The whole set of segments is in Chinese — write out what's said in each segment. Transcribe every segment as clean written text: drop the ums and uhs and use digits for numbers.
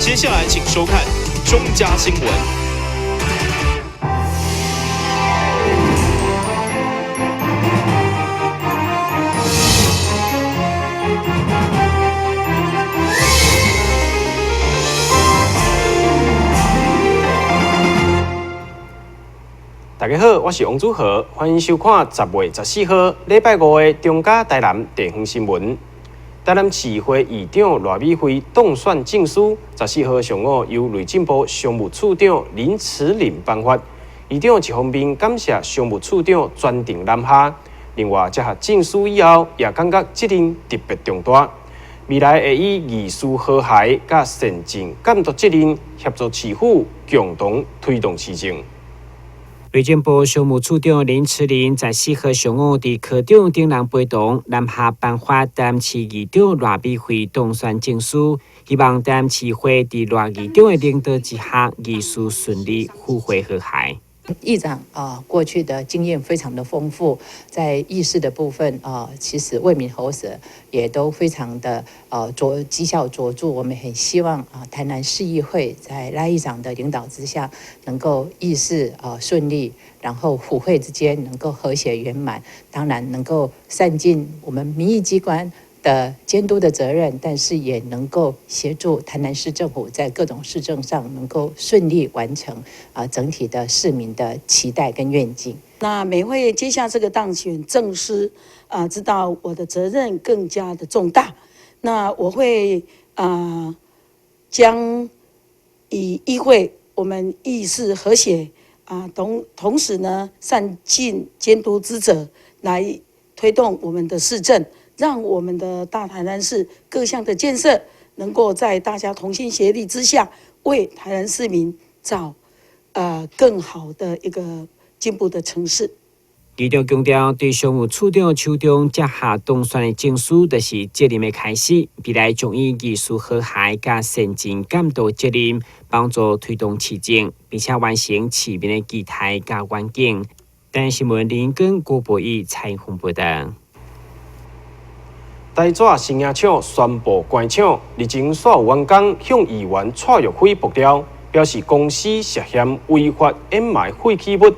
接下来请收看中嘉新闻。大家好，我是王祖和，欢迎收看10月14号礼拜5的中嘉台南地方新闻。台南市会议长赖美惠当选证书，14号上午由内政部商务处长林慈玲颁发。议长一方面感谢商务处长专程南下，另外接下证书以后，也感觉责任特别重大。未来会以艺术和谐甲善尽监督责任，协助市府共同推动市政。内政部商务处长林慈玲14号上午伫科长顶人陪同南下颁发台南市议长赖美惠当选证书，希望台南市会伫赖议长的领导之下，议事顺利，府会和谐。议长过去的经验非常的丰富，在议事的部分其实为民喉舌也都非常的绩效卓著。我们很希望台南市议会在赖议长的领导之下，能够议事顺利，然后府会之间能够和谐圆满，当然能够善尽我们民意机关的监督的责任，但是也能够协助台南市政府在各种市政上能够顺利完成整体的市民的期待跟愿景。那每会接下这个当选证书知道我的责任更加的重大。那我会将以议会我们议事和谐同时呢善尽监督之责，来推动我们的市政。让我们的大台南市各项的建设，能够在大家同心协力之下，为台南市民找更好的一个进步的城市。议长强调，对商务处长手中接下当选的证书，就是责任的开始。未来将以艺术和谐加善尽监督责任，帮助推动市政，并且完成市民的期待加愿景。台南新闻林根郭博义采访报道。台纸生涯厂宣布关厂，日前煞有员工向议员蔡玉辉爆料，表示公司涉嫌违法掩埋废弃物。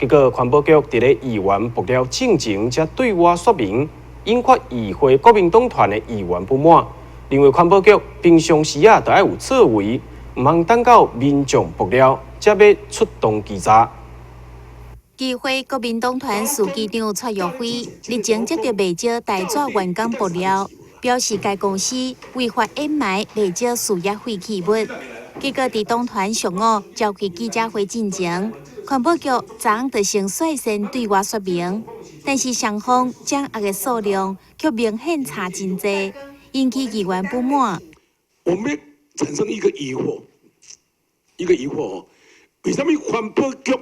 结果环保局伫咧议员爆料进前才对外说明，引发议会国民党团的议员不满。认为环保局平常时就要有作为，唔通等到民众爆料才要出动稽查。议会国民党团书记长蔡玉辉日前接到未少台纸员工爆料，表示该公司违法掩埋未少事业废弃物。结果伫党团上午召开记者会进前，环保局昨昏就先率先对外说明，但是双方掌握的数量却明显差真多，引起议员不满。我们产生一个疑惑，为什么环保局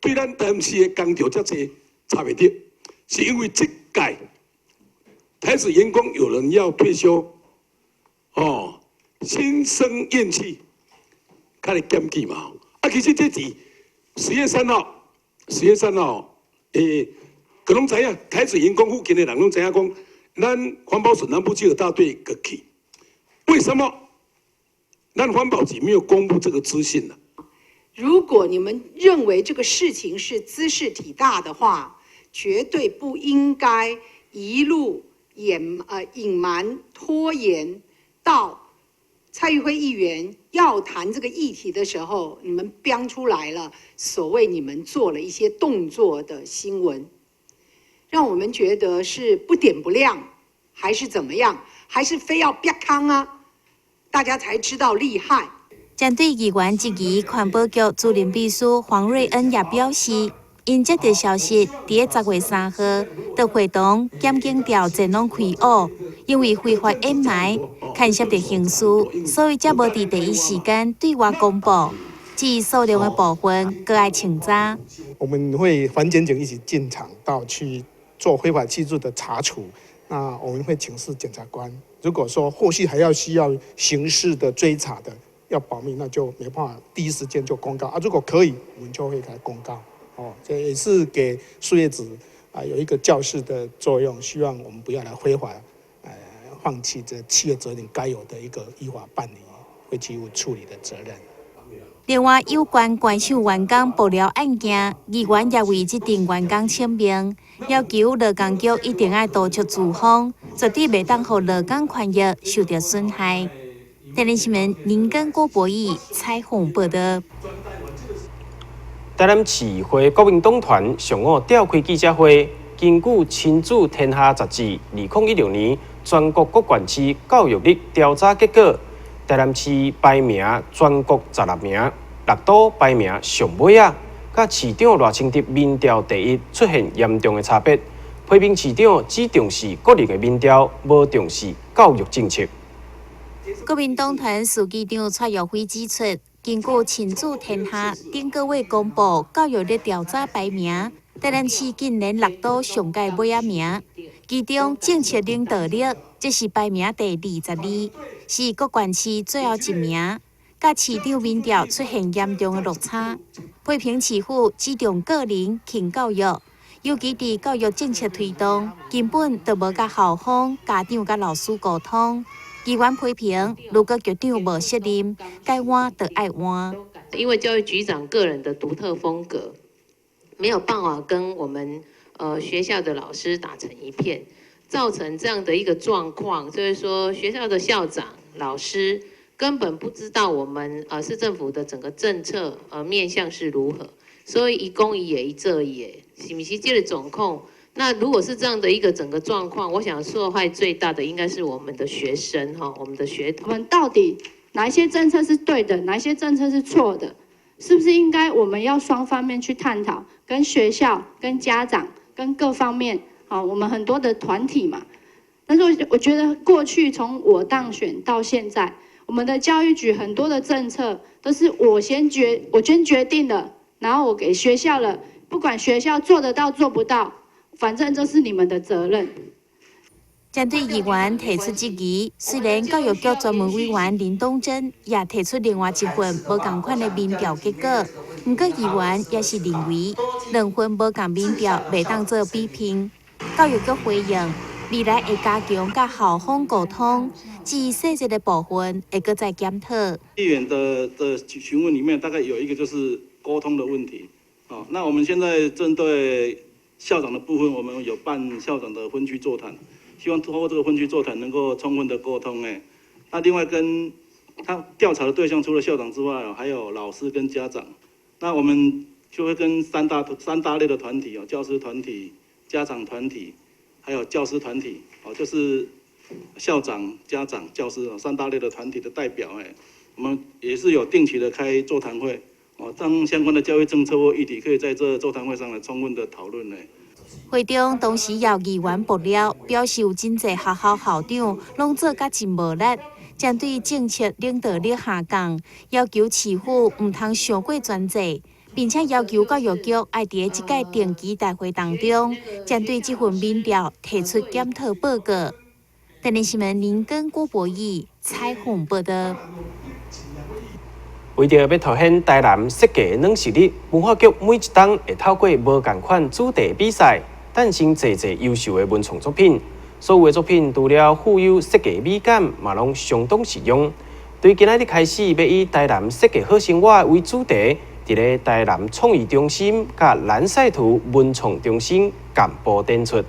对咱台南市的工作这些差袂得？是因为这届台资员工有人要退休，心生怨气，开始检举嘛。其实这是10月3号，可能知影台资员工附近的人拢知影讲，咱环保署南部区的大队过去，为什么咱环保局没有公布这个资讯呢？如果你们认为这个事情是茲事体大的话，绝对不应该一路隐瞒拖延到蔡玉辉议员要谈这个议题的时候，你们标出来了所谓你们做了一些动作的新闻，让我们觉得是不点不亮，还是怎么样，还是非要啪康大家才知道厉害。针对议员质疑，环保局主任秘书黄瑞恩也表示，因接到消息，伫10月3号，就会同检警调全拢开学，因为非法掩埋牵涉到刑事，所以才无伫第一时间对外公布。至于数量的部分，搁要请查。我们会环检警一起进场到去做非法弃置的查处。那我们会请示检察官，如果说后续还需要刑事的追查的，要保密，那就没办法第一时间就公告如果可以，我们就会给他公告。这也是给树叶子有一个教示的作用，希望我们不要来非法放弃这企业责任该有的一个依法办理废弃物处理的责任。另外，有关观赏员工爆料案件，议员也为这名员工签名，要求劳工局一定要督促资方，绝对袂当让劳工权益受到损害。台南新闻林根郭博义采访报道。台南市议会国民党团上午召开记者会，根据《亲子天下》杂志2016年全国各县市教育力调查结果，台南市排名全国16名，6都排名上尾啊，甲市长赖清德民调第一出现严重的差别。批评市长只重视个人的民调，无重视教育政策。国民党团书记长蔡耀辉指出，根据《亲子天下》顶个月公布教育力调查排名，台南市近年6都上届尾仔名，其中政策领导力则是排名第22，是各县市最后一名，甲市长民调出现严重的落差。批评市府只重个人轻教育，尤其伫教育政策推动，根本就无甲校方、家长甲老师沟通。议员批评，如果局长无责任，该换就爱换。因为教育局长个人的独特风格，没有办法跟我们学校的老师打成一片，造成这样的一个状况，就是说学校的校长、老师根本不知道我们市政府的整个政策面向是如何，所以一公一也一这也，是不是这个总控？那如果是这样的一个整个状况，我想受害最大的应该是我们的学生哈，我们的学童。我们到底哪一些政策是对的，哪一些政策是错的？是不是应该我们要双方面去探讨，跟学校、跟家长、跟各方面，好，我们很多的团体嘛。但是我觉得过去从我当选到现在，我们的教育局很多的政策都是我先决定的，然后我给学校了，不管学校做得到做不到。反正这是你们的责任。针对议员提出质疑，虽然教育局专门委员林东珍也提出另外一份无同款的民调结果，不过议员也是认为两份无同民调袂当做比拼。教育局回应，未来会加强甲校方沟通，至于细节的部分会搁再检讨。议员的询问里面，大概有一个就是沟通的问题。那我们现在针对校长的部分，我们有办校长的分区座谈，希望通过这个分区座谈能够充分的沟通。那另外跟他调查的对象除了校长之外，还有老师跟家长。那我们就会跟三大类的团体教师团体、家长团体，还有教师团体就是校长、家长、教师三大类的团体的代表我们也是有定期的开座谈会。让相关的教育政策或议题可以在这座谈会上来充分的讨论。会中同时也有议员爆料，表示有真侪学校校长拢做甲真无力，针对政策领导力下降，要求市府唔通上过专制，并且要求教育局要伫即届定期大会当中，针对这份民调提出检讨报告。台南新闻林根郭博义采访报道。为着要凸显台南设计的软实力，文化局每一档会透过无同款主题比赛，诞生侪优秀的文创作品。所有的作品除了富有设计美感，嘛拢相当实用。对今仔日开始，要以台南设计好生活为主题，伫咧台南创意中心甲蓝赛图文创中心干部展出。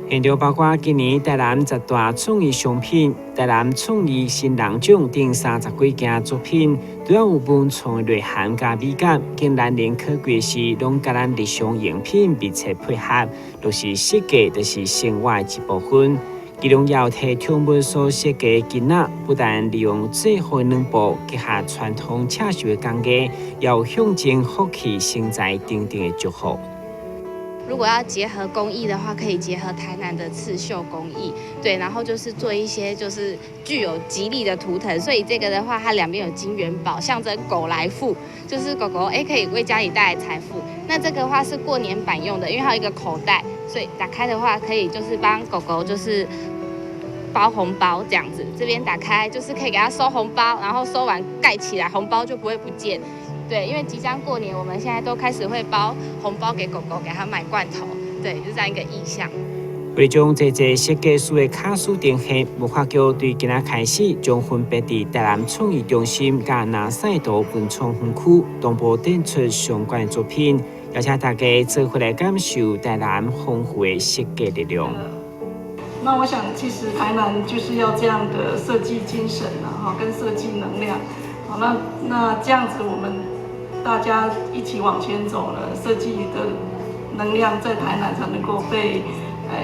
现场包括今年台南10大创意商品、台南创意新人奖等30几件作品，都要有文创的内涵加美感，更难能可贵是拢甲咱日常用品密切配合，就是设计，就是生活的一部分。其中也有替创文所设计的囡仔，不但利用最好的软布结合传统刺绣的工艺，也有象征福气、生财等等的祝福。如果要结合工艺的话，可以结合台南的刺绣工艺，对，然后就是做一些就是具有吉利的图腾，所以这个的话，它两边有金元宝，象征狗来富，就是狗狗可以为家里带来财富。那这个的话是过年版用的，因为它有一个口袋，所以打开的话可以就是帮狗狗就是包红包这样子，这边打开就是可以给它收红包，然后收完盖起来，红包就不会不见。对，因为即将过年，我们现在都开始会包红包给狗狗，给它买罐头，对，就这样一个意象。为了将这设计师的卡数定下，文化局对今仔开始将分别伫台南创意中心、甲南赛道文创园区同步展出相关的作品，邀请大家做伙来感受台南丰富的设计力量。那我想，其实台南就是要这样的设计精神啊，跟设计能量。好，那这样子，我们大家一起往前走呢，设计的能量在台南才能够被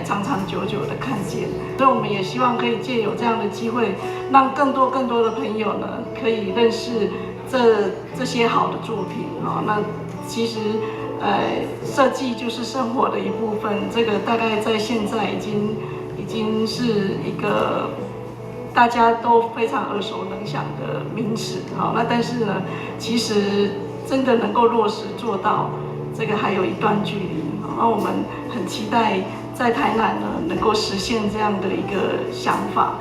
长长久久的看见。所以我们也希望可以借有这样的机会，让更多的朋友呢，可以认识这些好的作品啊。那其实设计就是生活的一部分，这个大概在现在已经是一个大家都非常耳熟能详的名词。好，那但是呢，其实真的能够落实做到，这个还有一段距离。那我们很期待在台南呢能够实现这样的一个想法。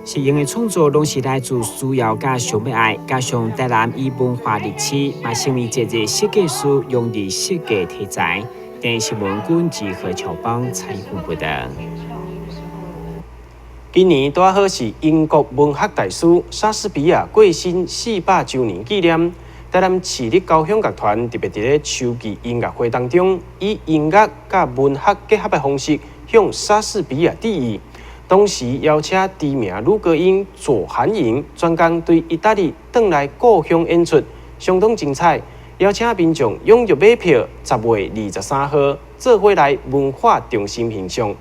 实用的创作拢是来自需要甲想要爱，加上台南以文化历史，也成为一个设计师用于设计题材。电新闻馆及何乔邦采访报道。今年拄好是英国文学大师莎士比亚过身400周年纪念。台南市立交响乐团特别伫咧秋季音乐会当中，以音乐甲文学结合的方式，向莎士比亚致意。同时邀请知名女歌音左涵莹专工对意大利转来故乡演出，相当精彩。邀请民众踊跃买票，10月23号做伙来文化中心欣赏。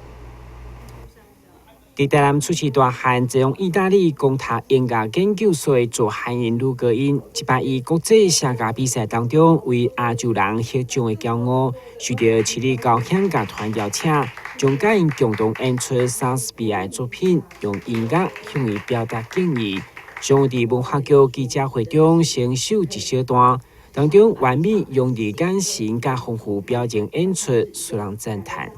伫台南出席大汉这样意大利公读音乐研究所的左涵莹女歌音，一摆以国际声乐比赛当中为亚洲人获奖的骄傲，受到市立交响乐团邀请，将甲因共同演出莎士比亚的作品，用音乐向伊表达敬意。上午伫文化局记者会中先秀一小段，当中完美用于感性甲丰富表情演出，使人赞叹。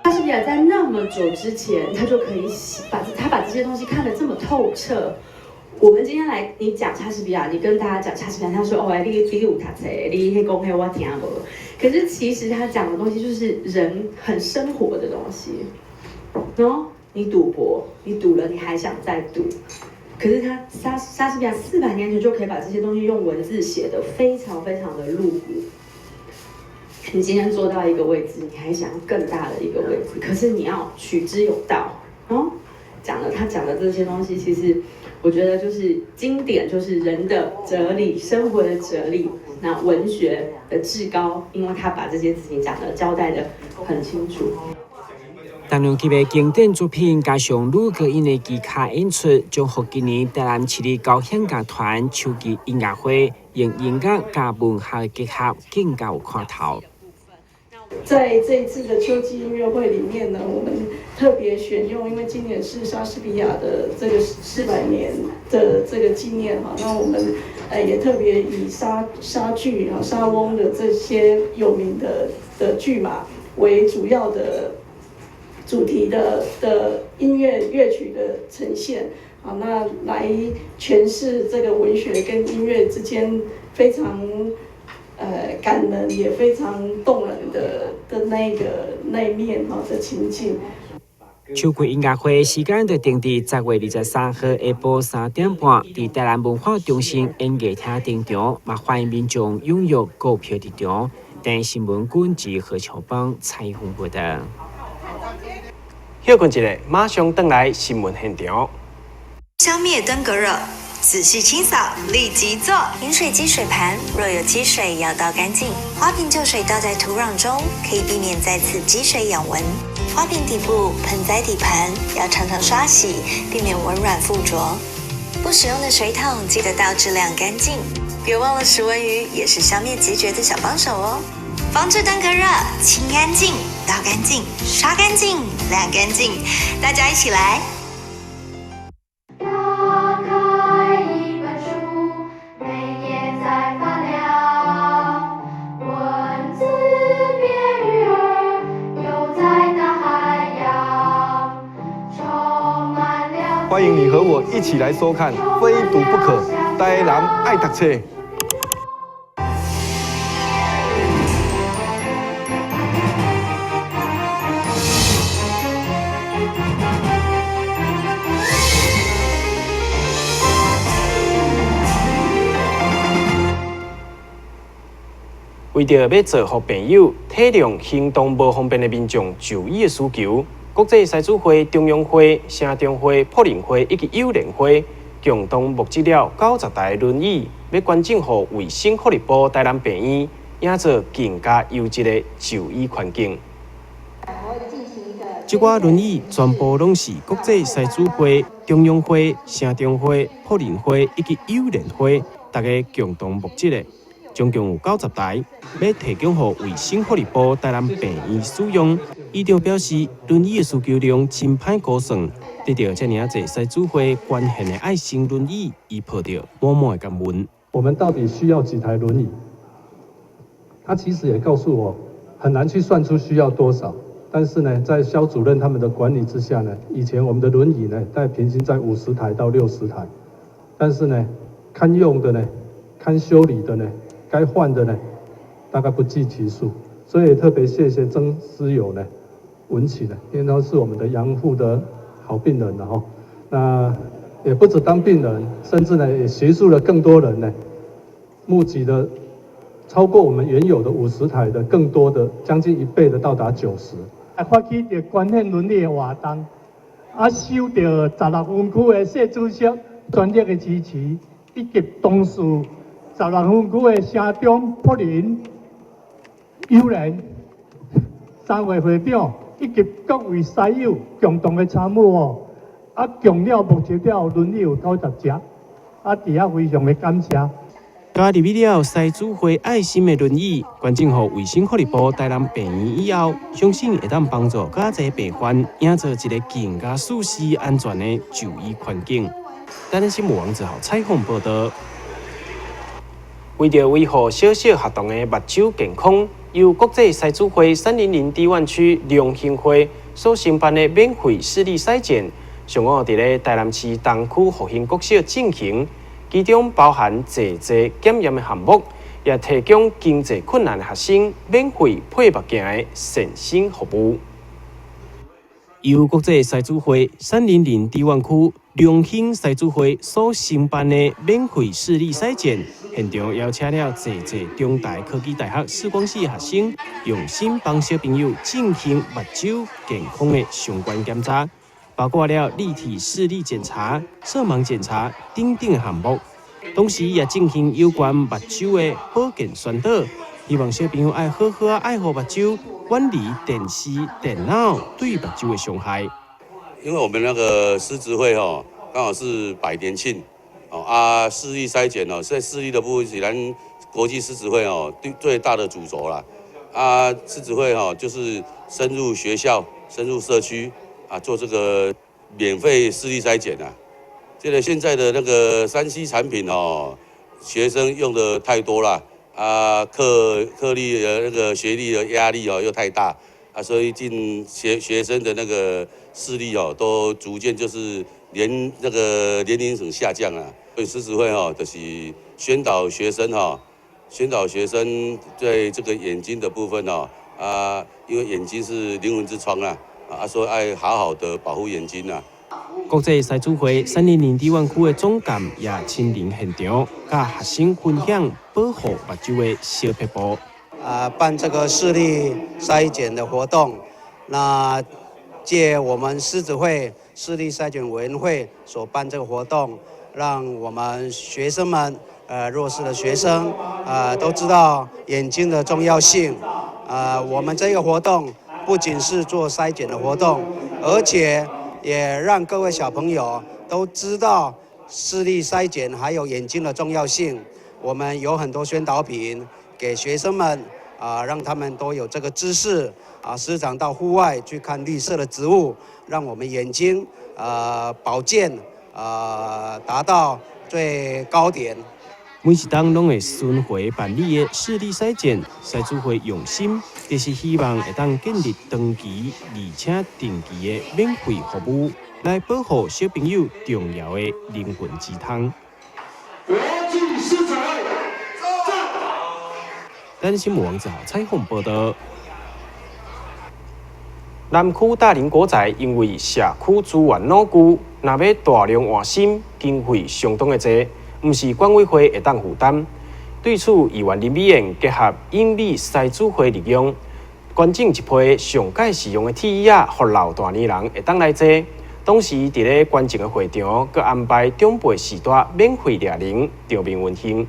莎士比亚在那么久之前，他就可以把这些东西看得这么透彻。我们今天来，你讲莎士比亚，你跟大家讲莎士比亚，他说哦，你有读册，你迄讲迄我听无。可是其实他讲的东西就是人很生活的东西。然后你赌博，你赌了，你还想再赌。可是莎士比亚400年前就可以把这些东西用文字写得非常非常的露骨。你今天做到一个位置，你还想要更大的一个位置，可是你要取之有道。他讲的这些东西，其实我觉得就是经典，就是人的哲理、生活的哲理，那文学的至高，因为他把这些事情交代得很清楚。当两集的经典作品加上女歌音的技巧演出，将予今年台南市立交响乐团秋季音乐会用音乐加文学的结合，更加有看头。在这一次的秋季音乐会里面呢，我们特别选用，因为今年是莎士比亚的这个400年的这个纪念哈，那我们也特别以莎剧啊、莎翁的这些有名的剧码为主要的主题的音乐曲的呈现啊，那来诠释这个文学跟音乐之间非常感人也非常动人的那一面的情境。秋季音乐会时间就定伫10月23号下晡3点半，伫台南文化中心演艺厅登场，也欢迎民众踊跃购票入场。电新闻馆及何乔邦采访报道。休困一下，马上回来新闻现场。消灭登革热。仔细清扫，立即做。饮水机水盘若有积水，要倒干净。花瓶旧水倒在土壤中，可以避免再次积水养蚊。花瓶底部、盆栽底盘要常常刷洗，避免蚊卵附着。不使用的水桶记得倒至晾干净。别忘了食蚊鱼也是消灭孑孓的小帮手哦。防治登革热，清干净、倒干净、刷干净、晾干净，大家一起来！打开一本书，每页在发亮，文字变鱼儿，游在大海洋，充满了。欢迎你和我一起来收看《非读不可》，台南爱读册。为着要造福朋友，体谅行动无方便的民众就医的需求，国际西主会、中央会、城中会、普林会以及友联会共同募集了90台轮椅，要捐赠予卫生福利部台南病院，营造更加优质的就医环境。这挂轮椅全部拢是国际西主会、中央会、城中会、普林会以及友联会大家共同募集的。总共有90台，要提供予卫生福利部台南病院使用。医疗表示，轮椅的需求量真歹估算，得到这么侪西主会捐献的爱心轮椅，伊抱着满满的感恩。我们到底需要几台轮椅？他其实也告诉我，很难去算出需要多少。但是呢，在肖主任他们的管理之下呢，以前我们的轮椅呢，平均在50台到60台，但是呢，堪用的呢，堪修理的呢。该换的呢，大概不计其数，所以也特别谢谢曾思友呢、文启呢，因为都是我们的养护的好病人了哈。那也不止当病人，甚至呢也协助了更多人呢，募集了超过我们原有的50台的更多的，将近1倍的到达90。发起着捐献轮椅的活动，收到16分区的谢主席专业的支持，以及同事。16分区的城中、普林、友联3位会长以及各位西友共同的参与哦，共了募集了轮椅有90只，伫遐非常的感谢。加入了西主会爱心的轮椅，捐赠予卫生福利部台南病院以后，相信会当帮助较侪病患营造一个更加舒适、安全的就医环境。台南新闻网只好采访报道。为着维护小小学童的目睭健康，由国际西主会300低湾区良兴会所承办的免费视力筛检，上午伫咧台南市东区复兴国小进行，其中包含坐坐检验的项目，也提供经济困难的学生免费配目镜的善心服务。由国际西主会300低湾区良兴西主会所承办的免费视力筛检。现场邀请了侪中大科技大学视光系学生，用心帮小朋友进行目睭健康的相关检查，包括了立体视力检查、色盲检查等等项目。同时也进行有关目睭的保健宣导，希望小朋友爱好好爱护目睭，远离电视、电脑对目睭的伤害。因为我们那个狮子会刚好是100年庆。视力筛检在视力的部分是咱国际狮子会最大的主轴啦。狮子会就是深入学校、深入社区做这个免费视力筛检啊。这个现在的那个3C 产品学生用的太多了课历的那个学历的压力又太大所以学生的那个视力都逐渐就是那个年龄层下降了。所以狮子会就是宣导学生对这个眼睛的部分因为眼睛是灵魂之窗所以爱好好的保护眼睛国际西主会300低湾区的总监也亲临现场，甲学生分享保护目睭的小撇步。办这个视力筛检的活动，那借我们狮子会视力筛检委员会所办这个活动。让我们学生们，弱势的学生，都知道眼睛的重要性。我们这个活动不仅是做筛检的活动，而且也让各位小朋友都知道视力筛检还有眼睛的重要性。我们有很多宣导品给学生们，让他们都有这个知识时常到户外去看绿色的植物，让我们眼睛保健达到最高点。每一档拢会巡回办理的视力筛检，筛主会用心，就是希望会当建立长期而且定期的免费服务，来保护小朋友重要的灵魂之汤。国际狮子会，咱新闻网之后采访报道。南区大林国宅因为社区资源老旧，若要大量换新，经费相当的多。毋是管委会会当负担。对此，议员林美燕结合英美筛子会力量，捐赠一批上届使用的铁椅仔，互老大年人会当来坐。同时，伫咧捐赠的会场，佮安排长辈时代免费掠铃，场面温馨。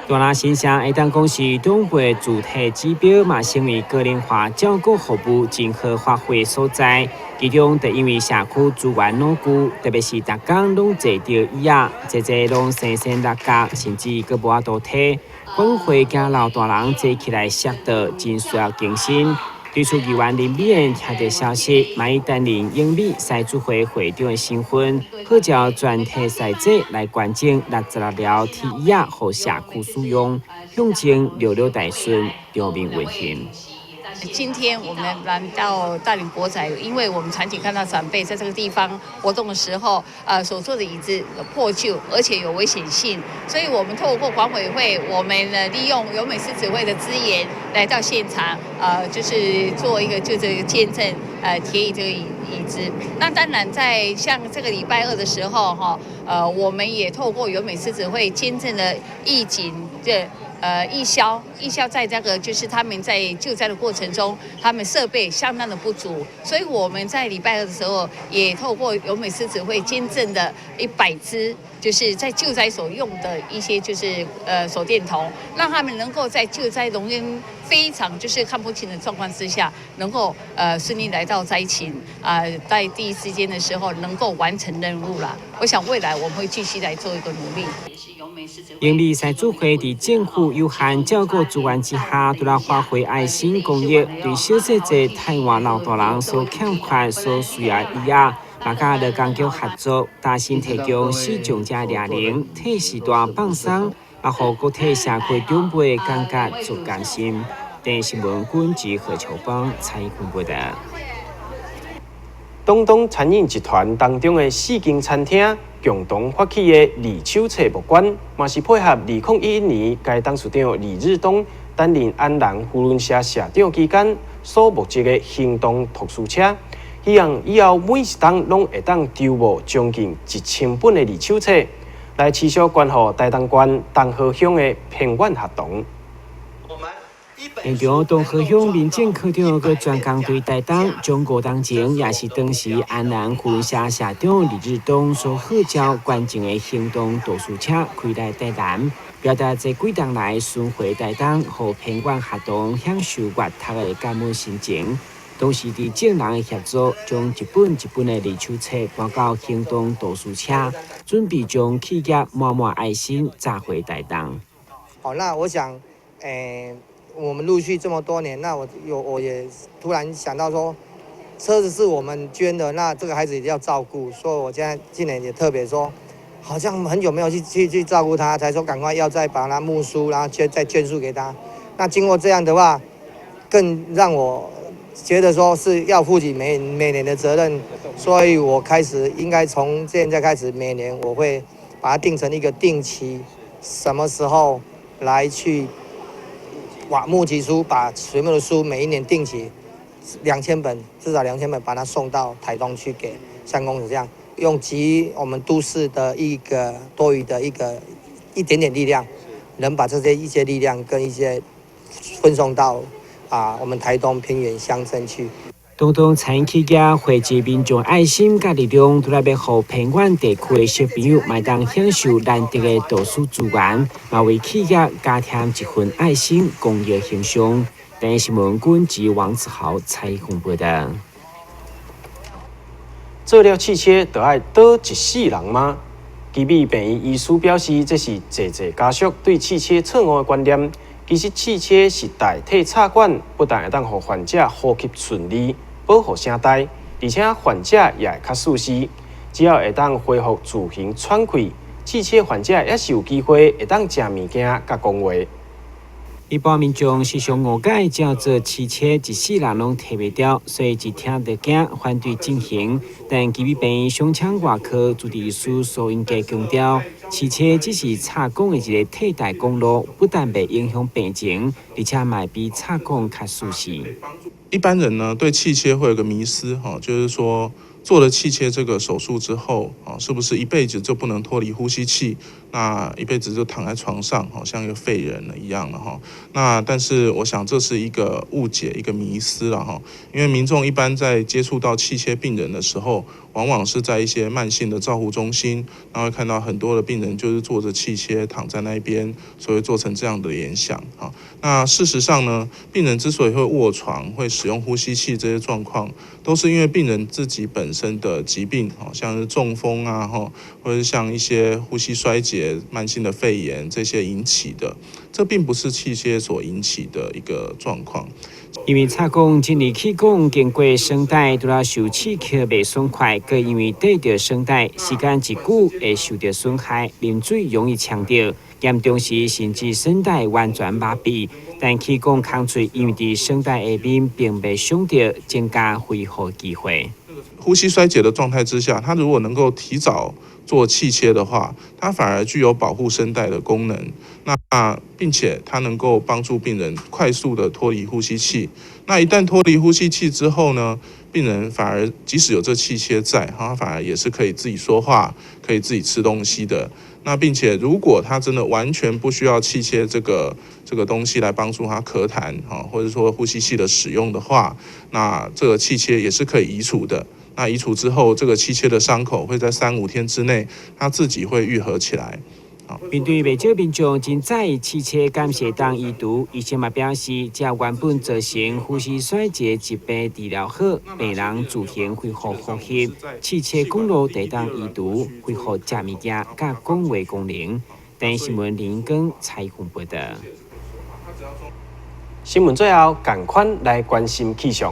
大拿先生会当讲是长辈主体指标，嘛成为个人化照顾服务真好发挥所在。其中，就因为社区资源老旧，特别是逐工拢坐着椅仔，坐拢生生落角，甚至佫无法度摕。管会惊老大人坐起来摔倒，真需要更新。对此，议员林美燕听到消息，嘛以担任英美筛子会会长的身份，号召全体筛者来捐赠66条铁椅仔，予社区使用，向前六六大顺，场面温馨。今天我们来到大林国宅，因为我们常常看到长辈在这个地方活动的时候，所坐的椅子有破旧，而且有危险性，所以我们透过管委会，我们呢利用友美狮子会的资源来到现场，就是做一个就这个见证，铁椅这个椅子。那当然在像这个礼拜二的时候，我们也透过友美狮子会捐赠了义警的。义消在这个就是他们在救灾的过程中，他们设备相当的不足，所以我们在礼拜二的时候也透过友美狮子会捐赠的100支，就是在救灾所用的一些就是手电筒，让他们能够在救灾人员非常就是看不清的状况之下，能够顺利来到灾情在第一时间的时候能够完成任务啦。我想未来我们会继续来做一个努力。英美筛子会伫政府有限照顾资源之下，除了发挥爱心公益，对小细节台湾老大人所欠缺、所需要椅仔，嘛甲劳工局合作，大新提供使用者掠铃、替时代放松，嘛互各体社区长辈感觉足甘心。电新闻军及何秋芳采访报道。东东餐饮集团当中的4间餐厅共同发起的立秋册募捐，嘛是配合2011年该董事长李日东担任安南扶轮社社长期间所募集的行动图书车，希望以后每一档拢会当筹募将近1000本的立秋册，来持续捐予台东县东河乡的偏远学童。现场东河乡民政科长个专工队台东，将5档前也是当时安南扶轮社社长李日东所号召捐赠的行动图书车开来台南，表达这几档来巡回台东，和偏远学童享受阅读的感恩心情。同时，伫众人的协助，将一本一本的立秋册搬到行动图书车，准备将企业满满爱心砸回台东。好，那我想，我们陆续这么多年，那我也突然想到说，车子是我们捐的，那这个孩子也要照顾，所以我现在今年也特别说，好像很久没有去照顾他，才说赶快要再把他木梳，然后再捐书给他。那经过这样的话，更让我觉得说是要负起每年的责任，所以我开始应该从现在开始，每年我会把它定成一个定期，什么时候来去。募集书，把水木的书每一年定期2000本，至少2000本，把它送到台东去给乡公所，这样用集我们都市的一个多余的一点点力量，能把一些力量跟一些分送到我们台东偏远乡镇去。东东餐饮企业汇集民众爱心甲力量，除了要互偏远地区的小朋友买当享受难得的图书资源，嘛为企业加添一份爱心公益形象。电新闻军及王子豪采访报道。做了汽车就要倒一世人吗？基美病院医师表示，这是济家属对汽车错误的观念。其实汽车是代替插管，不但会当让患者呼吸顺利，保护声带，而且患者也会较舒适。只要会当恢复自行喘气，汽车患者也是有机会会当食物件、甲讲话。一般民众时常误解叫做汽车一世人拢摕袂掉，所以一听到惊反对进行。但基于病院胸腔外科主治医师苏英佳强调，汽车只是插管的一个替代公路，不但袂影响病情，而且嘛比插管较舒适。一般人呢对汽车会有个迷思哈，就是说做了汽车这个手术之后啊，是不是一辈子就不能脱离呼吸器？那一辈子就躺在床上，好像一个废人了一样了哈。那但是我想这是一个误解，一个迷思了哈。因为民众一般在接触到汽车病人的时候，往往是在一些慢性的照护中心，然后会看到很多的病人就是坐着汽车躺在那边，所以做成这样的联想啊。那事实上呢，病人之所以会卧床、会使用呼吸器这些状况，都是因为病人自己本身的疾病，像是中风啊，或者是像一些呼吸衰竭、慢性的肺炎这些引起的，这并不是汽车所引起的一个状况。因为插管进入气管经过声带，除了受刺激袂爽快，佮因为对着声带时间一久会受到损害，啉水容易呛到，严重时甚至声带完全麻痹。但气管空喙因为伫声带下面并袂伤到，增加恢复机会。呼吸衰竭的状态之下，它如果能够提早做气切的话，它反而具有保护声带的功能。那并且它能够帮助病人快速的脱离呼吸器。那一旦脱离呼吸器之后呢，病人反而即使有这气切在，他反而也是可以自己说话，可以自己吃东西的。那并且如果他真的完全不需要气切这个东西来帮助他咳痰或者说呼吸器的使用的话，那这个气切也是可以移除的。那移除之后，这个气切的伤口会在3-5天之内，它自己会愈合起来。面对未少民众真在意汽车敢是当医毒，医生嘛表示，只要原本造成呼吸衰竭疾病治疗好，病人自行恢复呼吸，汽车公路得当医毒，恢复食物件甲讲话功能。等新闻林根采访报道。新闻最后，赶快来关心气象。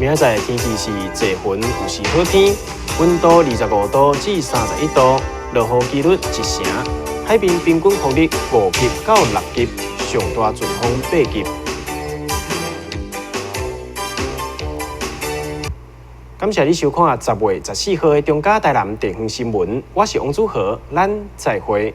明仔载的天气是多云，有时好天，温度25度至31度，落雨几率1成，海面平均风力5级到6级，上大阵风8级。感谢你收看10月14号的中嘉台南地方新闻，我是王祖和，咱再会。